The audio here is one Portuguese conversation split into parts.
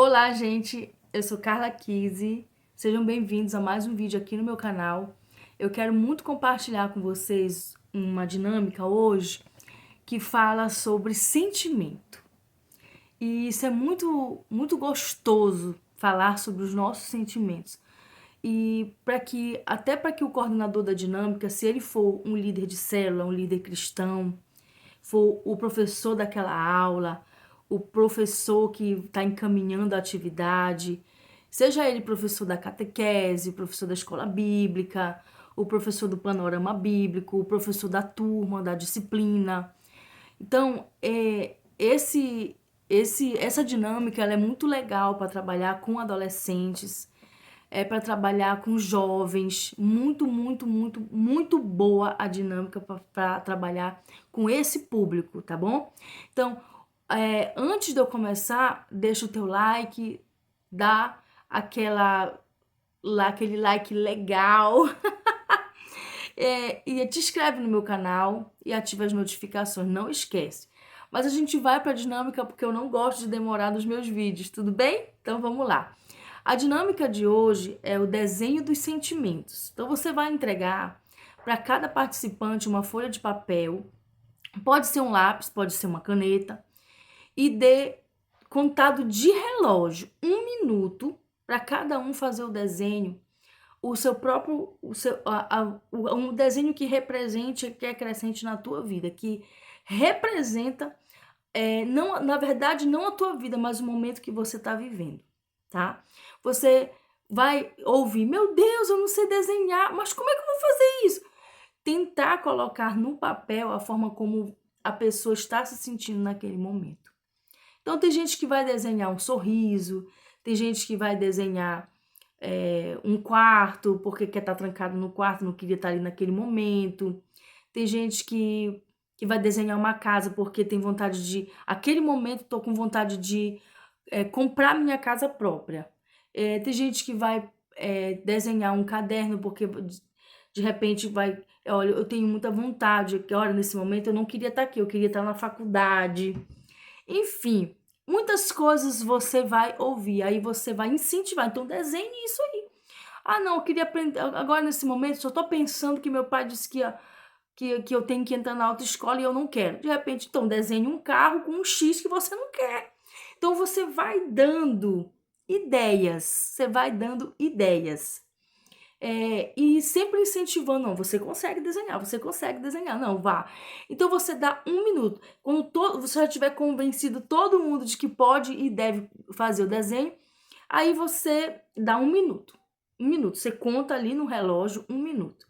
Olá, gente! Eu sou Carla Kise. Sejam bem-vindos a mais um vídeo aqui no meu canal. Eu quero muito compartilhar com vocês uma dinâmica hoje que fala sobre sentimento. E isso é muito gostoso falar sobre os nossos sentimentos. E até para que o coordenador da dinâmica, se ele for um líder de célula, um líder cristão, for o professor daquela aula, o professor que está encaminhando a atividade, seja ele professor da catequese, professor da escola bíblica, o professor do panorama bíblico, o professor da turma, da disciplina. Então, essa dinâmica ela é muito legal para trabalhar com adolescentes, para trabalhar com jovens, muito boa a dinâmica para trabalhar com esse público, tá bom? Então, antes de eu começar, deixa o teu like, dá aquele like legal, e te inscreve no meu canal e ativa as notificações, não esquece. Mas a gente vai para a dinâmica porque eu não gosto de demorar nos meus vídeos, tudo bem? Então vamos lá. A dinâmica de hoje é o desenho dos sentimentos. Então você vai entregar para cada participante uma folha de papel, pode ser um lápis, pode ser uma caneta, e dê contado de relógio 1 minuto para cada um fazer o desenho, o seu próprio, um desenho que represente, que acrescente na tua vida, que representa, não, na verdade, não a tua vida, mas o momento que você está vivendo, tá? Você vai ouvir, meu Deus, eu não sei desenhar, mas como é que eu vou fazer isso? Tentar colocar no papel a forma como a pessoa está se sentindo naquele momento. Então, tem gente que vai desenhar um sorriso, tem gente que vai desenhar um quarto, porque quer estar trancado no quarto, não queria estar ali naquele momento. Tem gente que vai desenhar uma casa porque tem vontade de... Aquele momento, estou com vontade de comprar minha casa própria. Tem gente que vai desenhar um caderno porque de repente vai... Olha, eu tenho muita vontade, que olha, nesse momento eu não queria estar aqui, eu queria estar na faculdade. Enfim, muitas coisas você vai ouvir, aí você vai incentivar. Então, desenhe isso aí. Ah, não, eu queria aprender. Agora, nesse momento, só estou pensando que meu pai disse que eu tenho que entrar na autoescola e eu não quero. De repente, então, desenhe um carro com um X que você não quer. Então, você vai dando ideias. Você vai dando ideias. E sempre incentivando, não, você consegue desenhar, não, vá. Então você dá 1 minuto. Quando você já tiver convencido todo mundo de que pode e deve fazer o desenho, aí você dá 1 minuto. 1 minuto, você conta ali no relógio 1 minuto.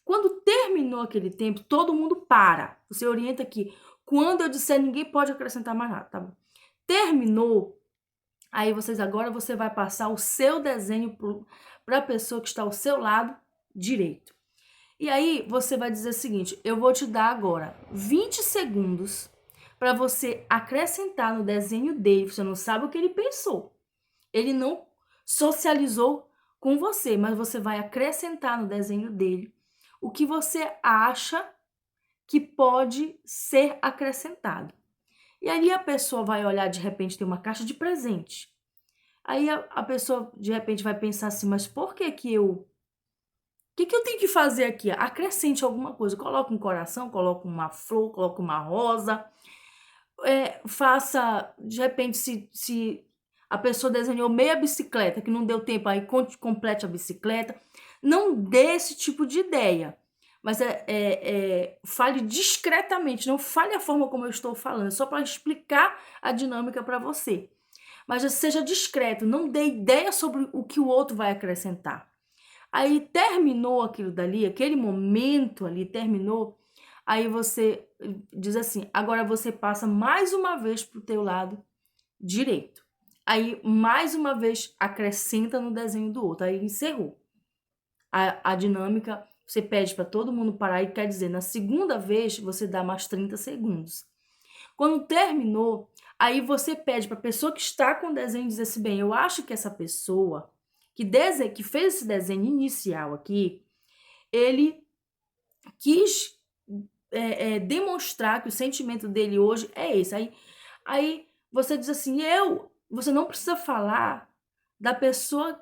Quando terminou aquele tempo, todo mundo para. Você orienta aqui. Quando eu disser, ninguém pode acrescentar mais nada, tá bom? Terminou, aí agora você vai passar o seu desenho para a pessoa que está ao seu lado direito. E aí você vai dizer o seguinte, eu vou te dar agora 20 segundos para você acrescentar no desenho dele. Você não sabe o que ele pensou. Ele não socializou com você, mas você vai acrescentar no desenho dele o que você acha que pode ser acrescentado. E aí a pessoa vai olhar, de repente tem uma caixa de presente. Aí a pessoa, de repente, vai pensar assim, mas por que que eu... O que que eu tenho que fazer aqui? Acrescente alguma coisa. Coloca um coração, coloca uma flor, coloca uma rosa. Faça, de repente, se a pessoa desenhou meia bicicleta, que não deu tempo, aí complete a bicicleta. Não dê esse tipo de ideia. Mas fale discretamente, não fale a forma como eu estou falando, só para explicar a dinâmica para você. Mas seja discreto, não dê ideia sobre o que o outro vai acrescentar. Aí terminou aquilo dali, aquele momento ali terminou, aí você diz assim, agora você passa mais uma vez para o teu lado direito. Aí mais uma vez acrescenta no desenho do outro, aí encerrou. A dinâmica, você pede para todo mundo parar e quer dizer, na segunda vez você dá mais 30 segundos. Quando terminou, aí você pede para a pessoa que está com o desenho dizer assim, bem, eu acho que essa pessoa que fez esse desenho inicial aqui, ele quis demonstrar que o sentimento dele hoje é esse. Aí você diz assim, você não precisa falar da pessoa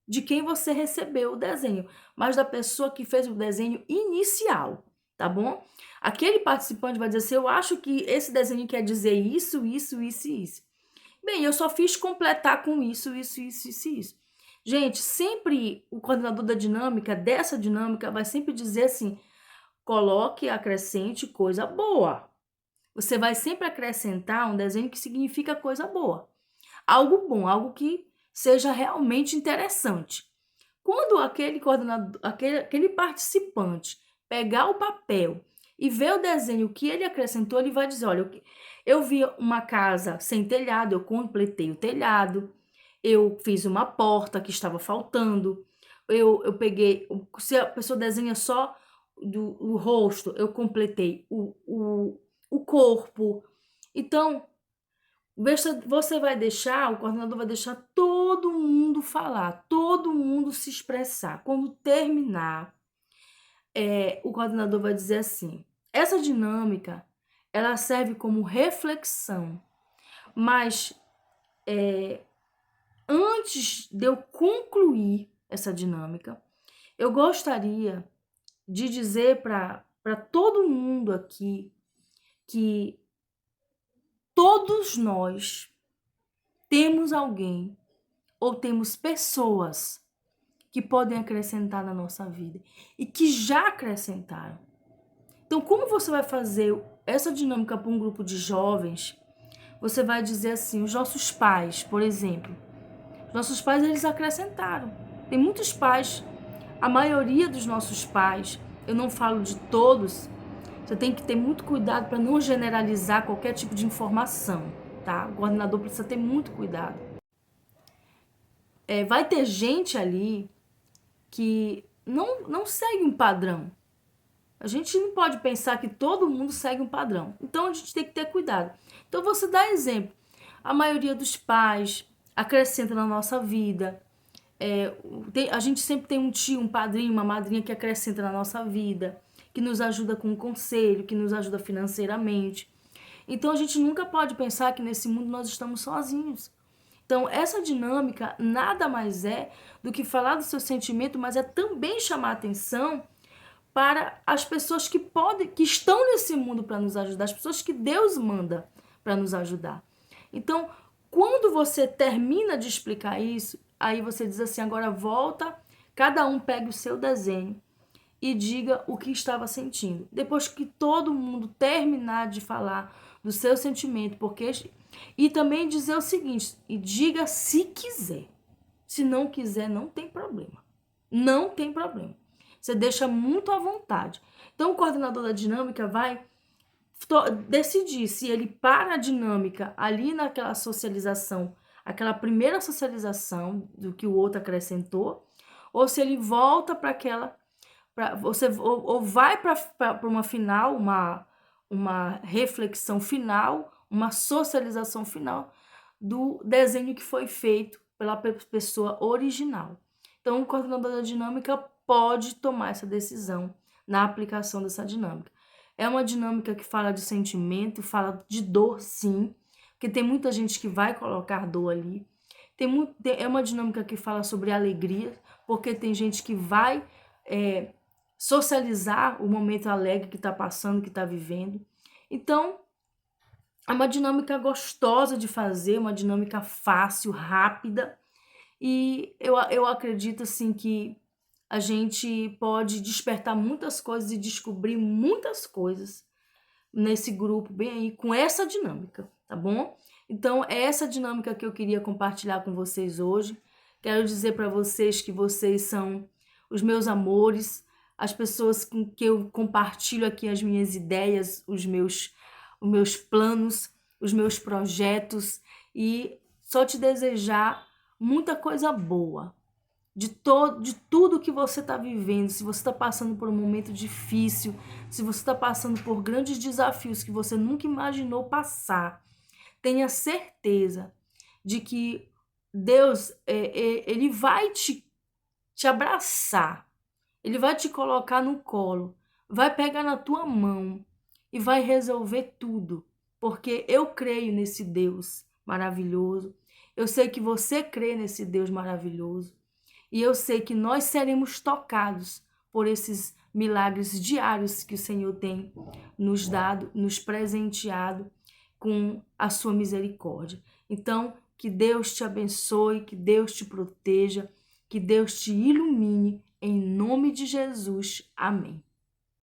de quem você recebeu o desenho, mas da pessoa que fez o desenho inicial, tá bom? Aquele participante vai dizer assim, eu acho que esse desenho quer dizer isso, isso, isso e isso. Bem, eu só fiz completar com isso, isso, isso, isso e isso. Gente, sempre o coordenador da dinâmica, dessa dinâmica, vai sempre dizer assim, coloque, acrescente coisa boa. Você vai sempre acrescentar um desenho que significa coisa boa. Algo bom, algo que seja realmente interessante. Quando aquele coordenador, aquele participante pegar o papel e ver o desenho que ele acrescentou, ele vai dizer, olha, eu vi uma casa sem telhado, eu completei o telhado, eu fiz uma porta que estava faltando, eu peguei, se a pessoa desenha só o rosto, eu completei o corpo. Então, você vai deixar, o coordenador vai deixar todo mundo falar, todo mundo se expressar. Quando terminar, o coordenador vai dizer assim, essa dinâmica, ela serve como reflexão, mas antes de eu concluir essa dinâmica, eu gostaria de dizer para todo mundo aqui que todos nós temos alguém ou temos pessoas que podem acrescentar na nossa vida e que já acrescentaram. Então, como você vai fazer essa dinâmica para um grupo de jovens? Você vai dizer assim, os nossos pais, por exemplo, os nossos pais, eles acrescentaram. Tem muitos pais, a maioria dos nossos pais, eu não falo de todos, você tem que ter muito cuidado para não generalizar qualquer tipo de informação, tá? O coordenador precisa ter muito cuidado. Vai ter gente ali que não segue um padrão. A gente não pode pensar que todo mundo segue um padrão. Então, a gente tem que ter cuidado. Então, você dá exemplo. A maioria dos pais acrescenta na nossa vida. A gente sempre tem um tio, um padrinho, uma madrinha que acrescenta na nossa vida, que nos ajuda com um conselho, que nos ajuda financeiramente. Então, a gente nunca pode pensar que nesse mundo nós estamos sozinhos. Então, essa dinâmica nada mais é do que falar do seu sentimento, mas é também chamar atenção para as pessoas que estão nesse mundo para nos ajudar, as pessoas que Deus manda para nos ajudar. Então, quando você termina de explicar isso, aí você diz assim, agora volta, cada um pegue o seu desenho e diga o que estava sentindo. Depois que todo mundo terminar de falar do seu sentimento, e também dizer o seguinte, e diga se quiser. Se não quiser, não tem problema. Não tem problema. Você deixa muito à vontade. Então, o coordenador da dinâmica vai decidir se ele para a dinâmica ali naquela socialização, aquela primeira socialização do que o outro acrescentou, ou se ele volta para aquela, ou vai para uma final, uma reflexão final, uma socialização final do desenho que foi feito pela pessoa original. Então, o coordenador da dinâmica pode tomar essa decisão na aplicação dessa dinâmica. É uma dinâmica que fala de sentimento, fala de dor, sim, porque tem muita gente que vai colocar dor ali. É uma dinâmica que fala sobre alegria, porque tem gente que vai socializar o momento alegre que está passando, que está vivendo. Então, é uma dinâmica gostosa de fazer, uma dinâmica fácil, rápida, e eu acredito, assim, que a gente pode despertar muitas coisas e descobrir muitas coisas nesse grupo, bem aí, com essa dinâmica, tá bom? Então, é essa dinâmica que eu queria compartilhar com vocês hoje. Quero dizer para vocês que vocês são os meus amores, as pessoas com que eu compartilho aqui as minhas ideias, os meus planos, os meus projetos, e só te desejar muita coisa boa de tudo que você está vivendo. Se você está passando por um momento difícil, se você está passando por grandes desafios que você nunca imaginou passar, tenha certeza de que Deus, ele vai te abraçar, ele vai te colocar no colo, vai pegar na tua mão e vai resolver tudo, porque eu creio nesse Deus maravilhoso. Eu sei que você crê nesse Deus maravilhoso. E eu sei que nós seremos tocados por esses milagres diários que o Senhor tem nos dado, nos presenteado com a sua misericórdia. Então, que Deus te abençoe, que Deus te proteja, que Deus te ilumine, em nome de Jesus. Amém.